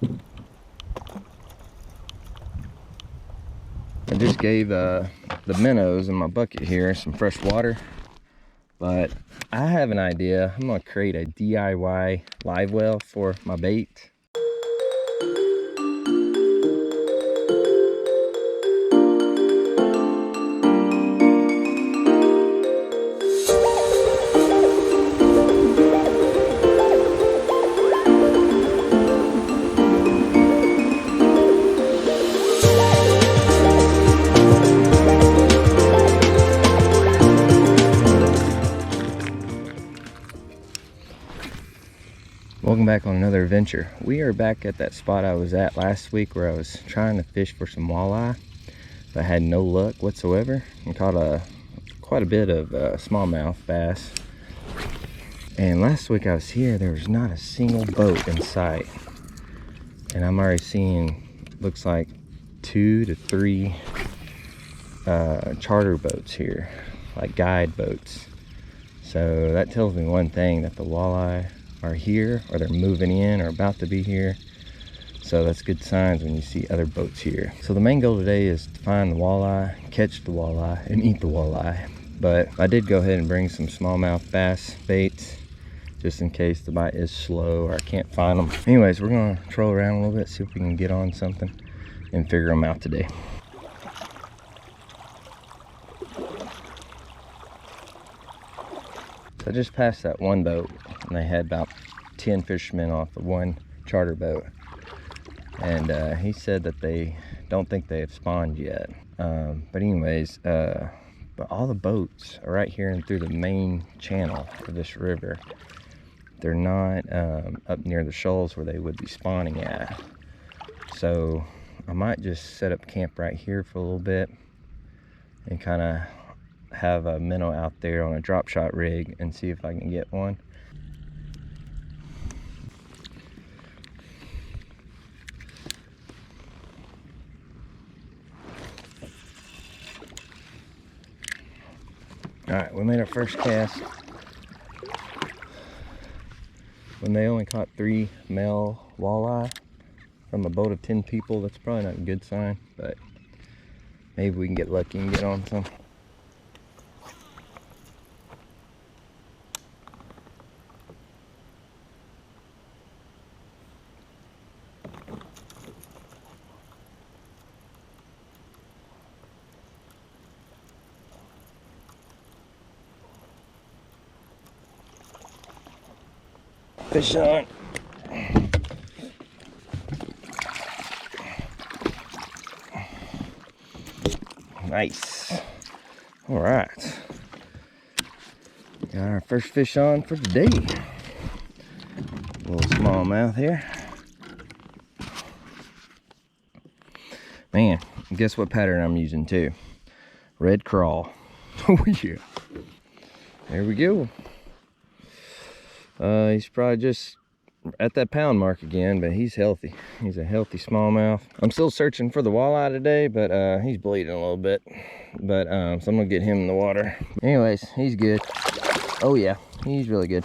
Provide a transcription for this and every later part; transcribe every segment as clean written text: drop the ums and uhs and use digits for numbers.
I just gave the minnows in my bucket here some fresh water, but I have an idea. I'm gonna create a DIY live well for my bait. Welcome back on another adventure. We are back at that spot I was at last week where I was trying to fish for some walleye, but I had no luck whatsoever and caught quite a bit of smallmouth bass. And last week I was here, there was not a single boat in sight. And I'm already seeing, looks like 2 to 3 charter boats here, like guide boats. So that tells me one thing, that the walleye are here, or they're moving in, or about to be here. So that's good signs when you see other boats here. So the main goal today is to find the walleye, catch the walleye, and eat the walleye. But I did go ahead and bring some smallmouth bass baits, just in case the bite is slow or I can't find them. Anyways, we're gonna troll around a little bit, see if we can get on something and figure them out today. So I just passed that one boat, and they had about 10 fishermen off the one charter boat. And he said that they don't think they have spawned yet. But anyways, but all the boats are right here and through the main channel of this river. They're not up near the shoals where they would be spawning at. So I might just set up camp right here for a little bit and kind of have a minnow out there on a drop shot rig and see if I can get one. All right, we made our first cast. When they only caught 3 male walleye from a boat of 10 people, that's probably not a good sign, but maybe we can get lucky and get on some. Fish on. Nice. All right. Got our first fish on for today. Little smallmouth here. Man, guess what pattern I'm using too? Red crawl. Oh yeah. There we go. He's probably just at that pound mark again, but he's healthy. He's a healthy smallmouth. I'm still searching for the walleye today, but he's bleeding a little bit. But so I'm gonna get him in the water. Anyways, he's good. Oh yeah, he's really good.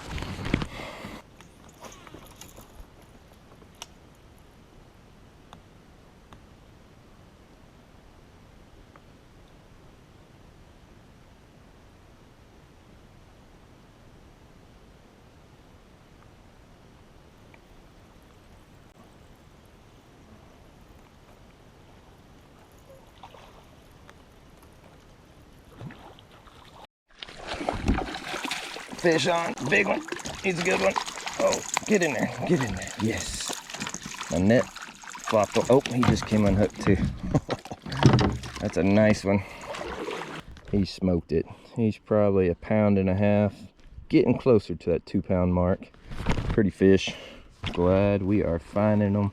Fish on, big one. He's a good one. Oh, get in there, get in there. Yes. My net flopped. Oh, he just came unhooked too. That's a nice one. He smoked it. He's probably 1.5 pounds, getting closer to that 2-pound mark. Pretty fish. Glad we are finding them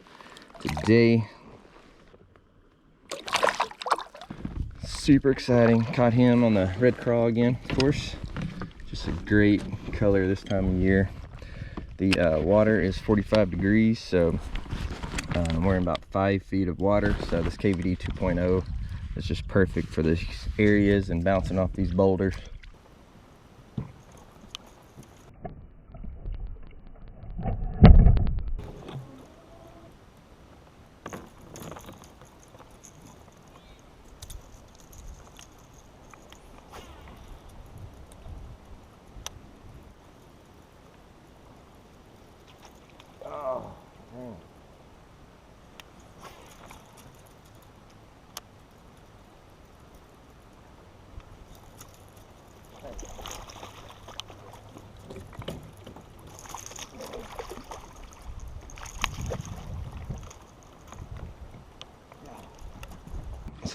today. Super exciting. Caught him on the red crawl again, of course. Just a great color this time of year. The water is 45 degrees, so we're in about 5 feet of water. So this KVD 2.0 is just perfect for these areas and bouncing off these boulders.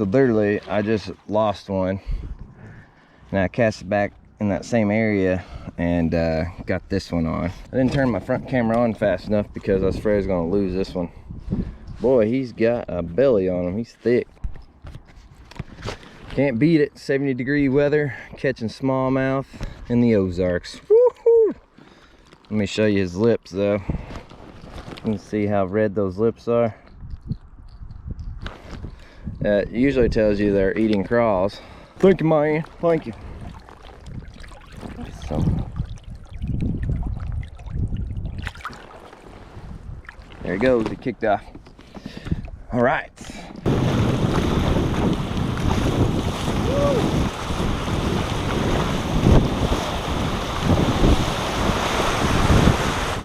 So literally, I just lost one, and I cast it back in that same area and got this one on. I didn't turn my front camera on fast enough because I was afraid I was gonna lose this one. Boy, he's got a belly on him. He's thick. Can't beat it. 70-degree weather, catching smallmouth in the Ozarks. Woo-hoo! Let me show you his lips though. You can see how red those lips are. It usually tells you they're eating crawls. Thank you, man. Thank you. So, there he goes. He kicked off. All right.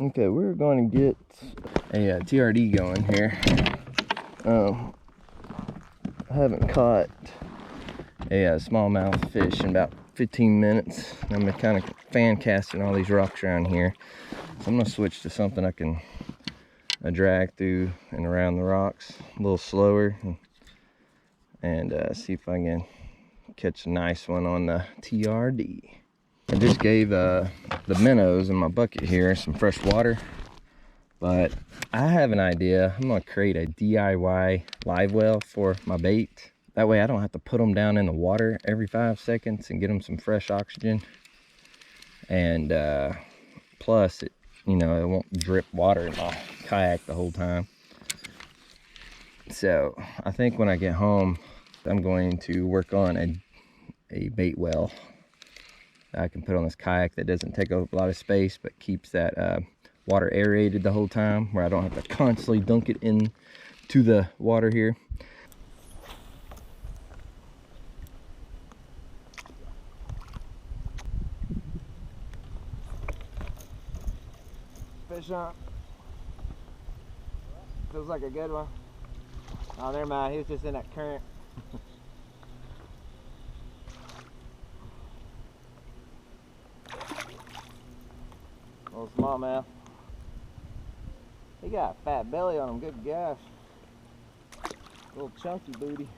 Okay, we're going to get a TRD going here. I haven't caught a smallmouth fish in about 15 minutes. I'm kind of fan casting all these rocks around here. So I'm going to switch to something I can drag through and around the rocks a little slower and see if I can catch a nice one on the TRD. I just gave the minnows in my bucket here some fresh water, but I have an idea. I'm gonna create a DIY live well for my bait. That way I don't have to put them down in the water every 5 seconds and get them some fresh oxygen. And plus, it won't drip water in my kayak the whole time. So I think when I get home, I'm going to work on a bait well I can put on this kayak that doesn't take up a lot of space but keeps that water aerated the whole time, where I don't have to constantly dunk it into the water here. Fish on. Feels like a good one. Oh, never mind. He was just in that current. Little smallmouth. He got a fat belly on him. Good gosh. Little chunky booty.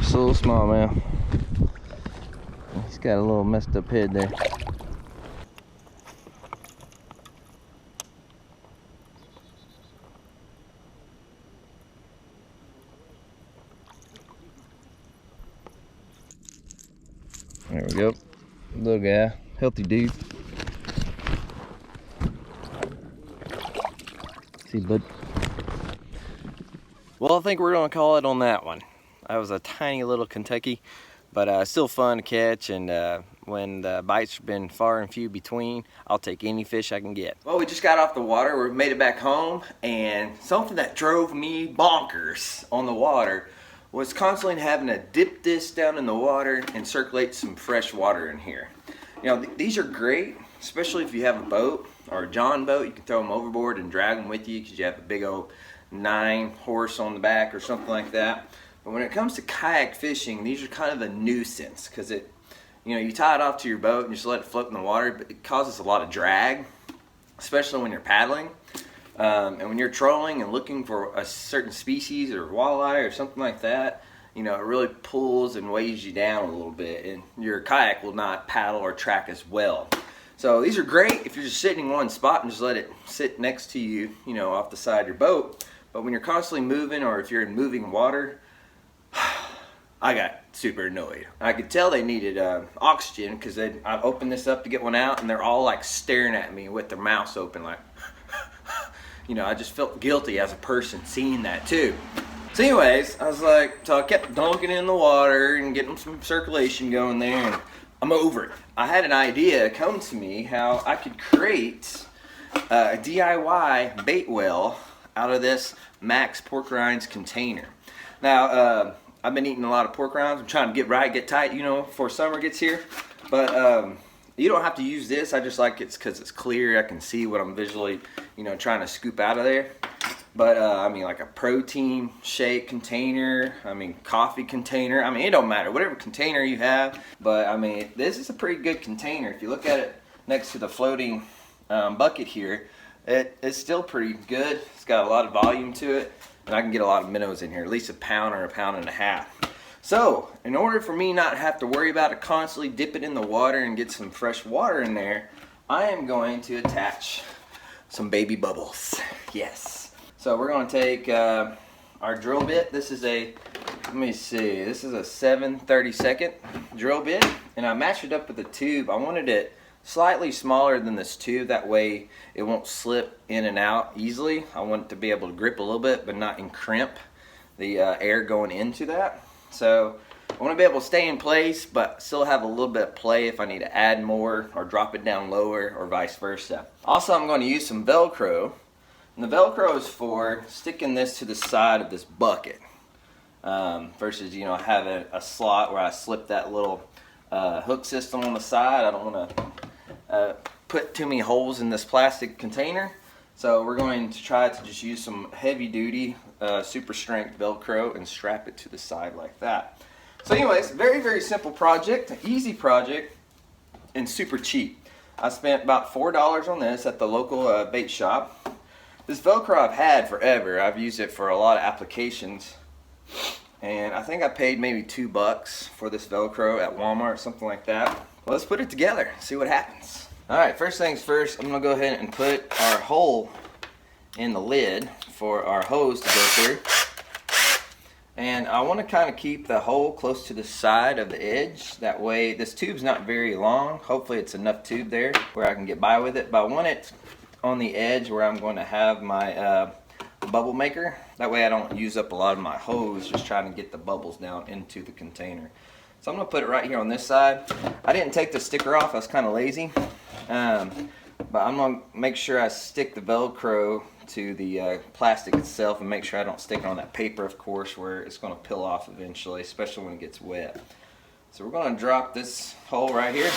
Just a little smallmouth. He's got a little messed up head there. There we go. Little guy, healthy dude. See, bud. Well, I think we're gonna call it on that one. That was a tiny little Kentucky, but still fun to catch, and when the bites have been far and few between, I'll take any fish I can get. Well, we just got off the water. We made it back home, and something that drove me bonkers on the water was constantly having to dip this down in the water and circulate some fresh water in here. You know, these are great, especially if you have a boat or a John boat. You can throw them overboard and drag them with you because you have a big old 9-horse on the back or something like that. But when it comes to kayak fishing, these are kind of a nuisance because you tie it off to your boat and just let it float in the water, but it causes a lot of drag, especially when you're paddling. And when you're trolling and looking for a certain species or walleye or something like that, it really pulls and weighs you down a little bit, and your kayak will not paddle or track as well. So these are great if you're just sitting in one spot and just let it sit next to you, off the side of your boat. But when you're constantly moving, or if you're in moving water, I got super annoyed. I could tell they needed oxygen because I opened this up to get one out, and they're all like staring at me with their mouths open like, I just felt guilty as a person seeing that too. So anyways, so I kept dunking in the water and getting some circulation going there, and I'm over it. I had an idea come to me how I could create a DIY bait well out of this Max pork rinds container. Now, I've been eating a lot of pork rinds. I'm trying to get tight, before summer gets here. But you don't have to use this. I just like it because it's clear. I can see what I'm visually, trying to scoop out of there. But I mean, like a protein shake container, I mean coffee container, I mean it don't matter, whatever container you have. But I mean, this is a pretty good container. If you look at it next to the floating bucket here, it's still pretty good. It's got a lot of volume to it, and I can get a lot of minnows in here, at least a pound or a pound and a half. So in order for me not to have to worry about it constantly, dip it in the water and get some fresh water in there, I am going to attach some baby bubbles. Yes. So we're going to take our drill bit. This is a, let me see, this is a 7/32 drill bit, and I matched it up with a tube. I wanted it slightly smaller than this tube, that way it won't slip in and out easily. I want it to be able to grip a little bit but not encrimp the air going into that. So I want to be able to stay in place but still have a little bit of play if I need to add more or drop it down lower or vice versa. Also, I'm going to use some Velcro. And the Velcro is for sticking this to the side of this bucket versus, you know, having a slot where I slip that little hook system on the side. I don't want to put too many holes in this plastic container. So we're going to try to just use some heavy duty super strength Velcro and strap it to the side like that. So anyways, very, very simple project, an easy project, and super cheap. I spent about $4 on this at the local bait shop. This Velcro I've had forever. I've used it for a lot of applications, and I think I paid maybe $2 for this Velcro at Walmart, something like that. Well, let's put it together, see what happens. Alright, first things first, I'm going to go ahead and put our hole in the lid for our hose to go through. And I want to kind of keep the hole close to the side of the edge. That way, this tube's not very long. Hopefully it's enough tube there where I can get by with it. But I want it on the edge where I'm going to have my bubble maker. That way I don't use up a lot of my hose just trying to get the bubbles down into the container. So I'm going to put it right here on this side. I didn't take the sticker off, I was kind of lazy. But I'm going to make sure I stick the Velcro to the plastic itself and make sure I don't stick it on that paper, of course, where it's going to peel off eventually, especially when it gets wet. So we're going to drop this hole right here.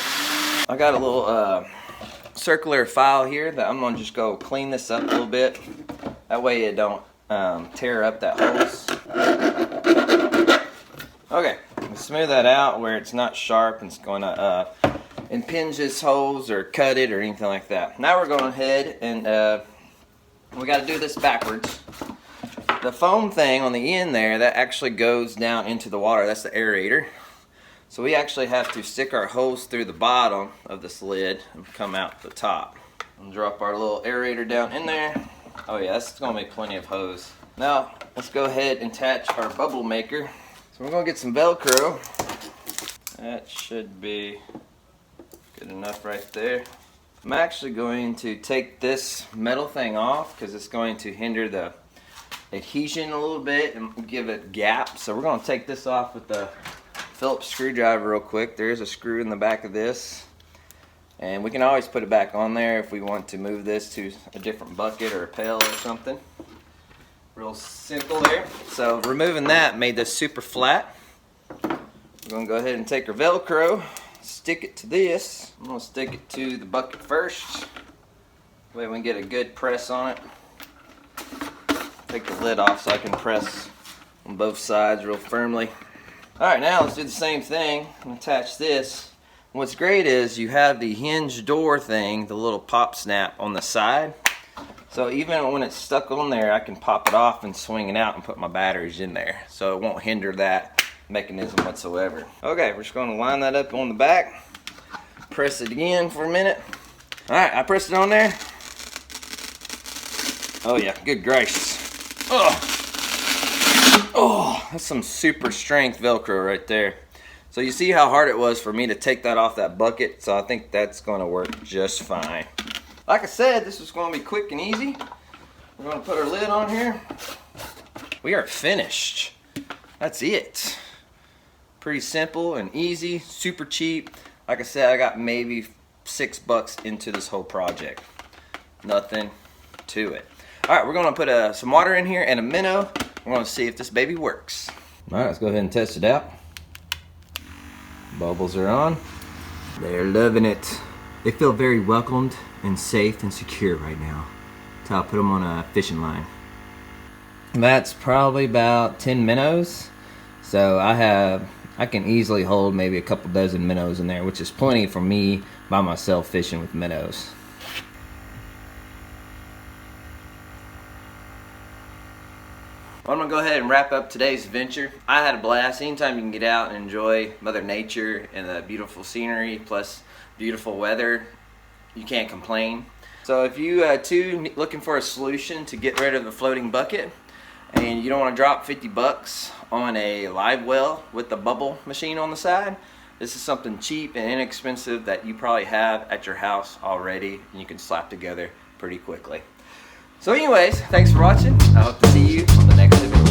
I got a little circular file here that I'm going to just go clean this up a little bit. That way it don't tear up that hose. Okay, smooth that out where it's not sharp and it's going to impinge this hose or cut it or anything like that. Now we're going ahead and we got to do this backwards. The foam thing on the end there, that actually goes down into the water. That's the aerator. So we actually have to stick our hose through the bottom of this lid and come out the top. And drop our little aerator down in there. Oh yeah, that's going to be plenty of hose. Now let's go ahead and attach our bubble maker. So we're going to get some Velcro. That should be good enough right there. I'm actually going to take this metal thing off because it's going to hinder the adhesion a little bit and give it gaps. So we're going to take this off with the Phillips screwdriver real quick. There's a screw in the back of this, and we can always put it back on there if we want to move this to a different bucket or a pail or something. Real simple there. So removing that made this super flat. We're going to go ahead and take our Velcro, stick it to this. I'm going to stick it to the bucket first. That way we can get a good press on it. Take the lid off so I can press on both sides real firmly. Alright, now let's do the same thing and attach this. What's great is you have the hinge door thing, the little pop snap on the side. So even when it's stuck on there, I can pop it off and swing it out and put my batteries in there. So it won't hinder that mechanism whatsoever. Okay, we're just going to line that up on the back. Press it again for a minute. Alright, I pressed it on there. Oh yeah, good gracious. Oh, that's some super strength Velcro right there. So you see how hard it was for me to take that off that bucket, so I think that's going to work just fine. Like I said, this is going to be quick and easy. We're going to put our lid on here. We are finished. That's it. Pretty simple and easy, super cheap. Like I said, I got maybe $6 into this whole project. Nothing to it. Alright, we're going to put some water in here and a minnow. We're going to see if this baby works. Alright, let's go ahead and test it out. Bubbles are on. They're loving it. They feel very welcomed and safe and secure right now. So I'll put them on a fishing line. That's probably about 10 minnows. So I can easily hold maybe a couple dozen minnows in there, which is plenty for me by myself fishing with minnows. Well, I'm gonna go ahead and wrap up today's adventure. I had a blast. Anytime you can get out and enjoy Mother Nature and the beautiful scenery plus beautiful weather, you can't complain. So if you too looking for a solution to get rid of the floating bucket and you don't want to drop 50 bucks on a live well with the bubble machine on the side, this is something cheap and inexpensive that you probably have at your house already and you can slap together pretty quickly. So anyways, thanks for watching. I hope to see you on the next video.